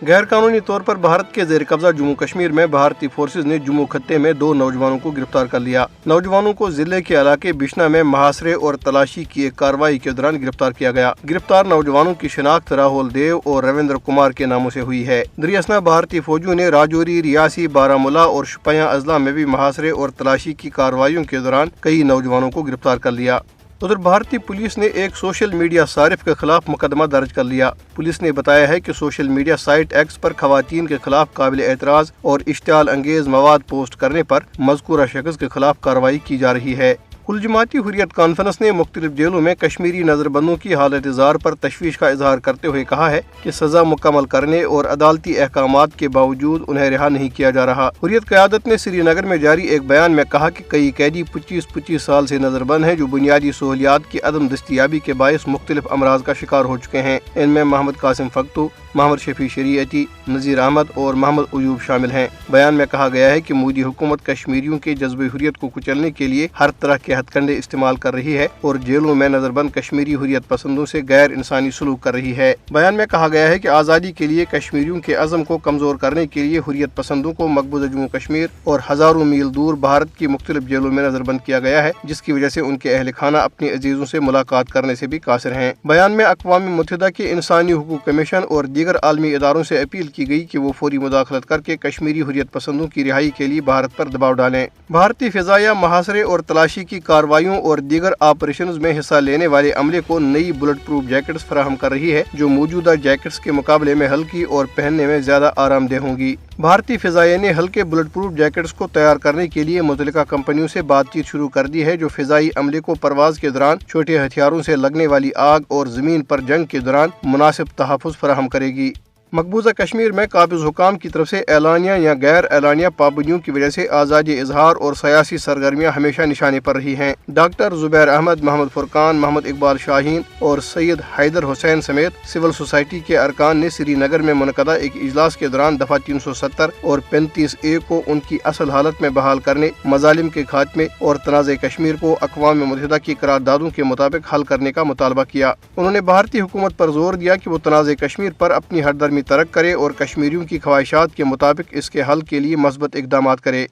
غیر قانونی طور پر بھارت کے زیر قبضہ جموں کشمیر میں بھارتی فورسز نے جموں خطے میں 2 نوجوانوں کو گرفتار کر لیا۔ نوجوانوں کو ضلع کے علاقے بشنا میں محاصرے اور تلاشی کی ایک کارروائی کے دوران گرفتار کیا گیا۔ گرفتار نوجوانوں کی شناخت راہول دیو اور رویندر کمار کے ناموں سے ہوئی ہے۔ دریاسنا بھارتی فوجیوں نے راجوری، ریاسی، بارامولہ اور شوپیاں اضلاع میں بھی محاصرے اور تلاشی کی کارروائیوں کے دوران کئی نوجوانوں کو گرفتار کر لیا۔ ادھر بھارتی پولیس نے ایک سوشل میڈیا صارف کے خلاف مقدمہ درج کر لیا۔ پولیس نے بتایا ہے کہ سوشل میڈیا سائٹ ایکس پر خواتین کے خلاف قابل اعتراض اور اشتعال انگیز مواد پوسٹ کرنے پر مذکورہ شخص کے خلاف کارروائی کی جا رہی ہے۔ کل جماعتی حریت کانفرنس نے مختلف جیلوں میں کشمیری نظر بندوں کی حالت زار پر تشویش کا اظہار کرتے ہوئے کہا ہے کہ سزا مکمل کرنے اور عدالتی احکامات کے باوجود انہیں رہا نہیں کیا جا رہا۔ حریت قیادت نے سری نگر میں جاری ایک بیان میں کہا کہ کئی قیدی 25 سال سے نظر بند ہیں جو بنیادی سہولیات کی عدم دستیابی کے باعث مختلف امراض کا شکار ہو چکے ہیں۔ ان میں محمد قاسم فگتو، محمد شفیع شریعتی، نذیر احمد اور محمد ایوب شامل ہیں۔ بیان میں کہا گیا ہے کہ مودی حکومت کشمیریوں کے جذبہ حریت کو کچلنے کے لیے ہر طرح کے ہتھ کنڈے استعمال کر رہی ہے اور جیلوں میں نظر بند کشمیری حریت پسندوں سے غیر انسانی سلوک کر رہی ہے۔ بیان میں کہا گیا ہے کہ آزادی کے لیے کشمیریوں کے عزم کو کمزور کرنے کے لیے حریت پسندوں کو مقبوضہ جموں کشمیر اور ہزاروں میل دور بھارت کی مختلف جیلوں میں نظر بند کیا گیا ہے، جس کی وجہ سے ان کے اہل خانہ اپنے عزیزوں سے ملاقات کرنے سے بھی قاصر ہیں۔ بیان میں اقوام متحدہ کے انسانی حقوق کمیشن اور دیگر عالمی اداروں سے اپیل کی گئی کہ وہ فوری مداخلت کر کے کشمیری حریت پسندوں کی رہائی کے لیے بھارت پر دباؤ ڈالیں۔ بھارتی فضائیہ محاصرے اور تلاشی کی کارروائیوں اور دیگر آپریشنز میں حصہ لینے والے عملے کو نئی بلٹ پروف جیکٹس فراہم کر رہی ہے جو موجودہ جیکٹس کے مقابلے میں ہلکی اور پہننے میں زیادہ آرام دہ ہوں گی۔ بھارتی فضائیہ نے ہلکے بلٹ پروف جیکٹس کو تیار کرنے کے لیے متعلقہ کمپنیوں سے بات چیت شروع کر دی ہے جو فضائی عملے کو پرواز کے دوران چھوٹے ہتھیاروں سے لگنے والی آگ اور زمین پر جنگ کے دوران مناسب تحفظ فراہم کرے گی۔ مقبوضہ کشمیر میں قابض حکام کی طرف سے اعلانیہ یا غیر اعلانیہ پابندیوں کی وجہ سے آزادی اظہار اور سیاسی سرگرمیاں ہمیشہ نشانے پر رہی ہیں۔ ڈاکٹر زبیر احمد، محمد فرقان، محمد اقبال شاہین اور سید حیدر حسین سمیت سول سوسائٹی کے ارکان نے سری نگر میں منعقدہ ایک اجلاس کے دوران دفعہ 370 اور 35A کو ان کی اصل حالت میں بحال کرنے، مظالم کے خاتمے اور تنازع کشمیر کو اقوام متحدہ کی قراردادوں کے مطابق حل کرنے کا مطالبہ کیا۔ انہوں نے بھارتی حکومت پر زور دیا کہ وہ تنازع کشمیر پر اپنی ہردرمی ترک کرے اور کشمیریوں کی خواہشات کے مطابق اس کے حل کے لیے مثبت اقدامات کرے۔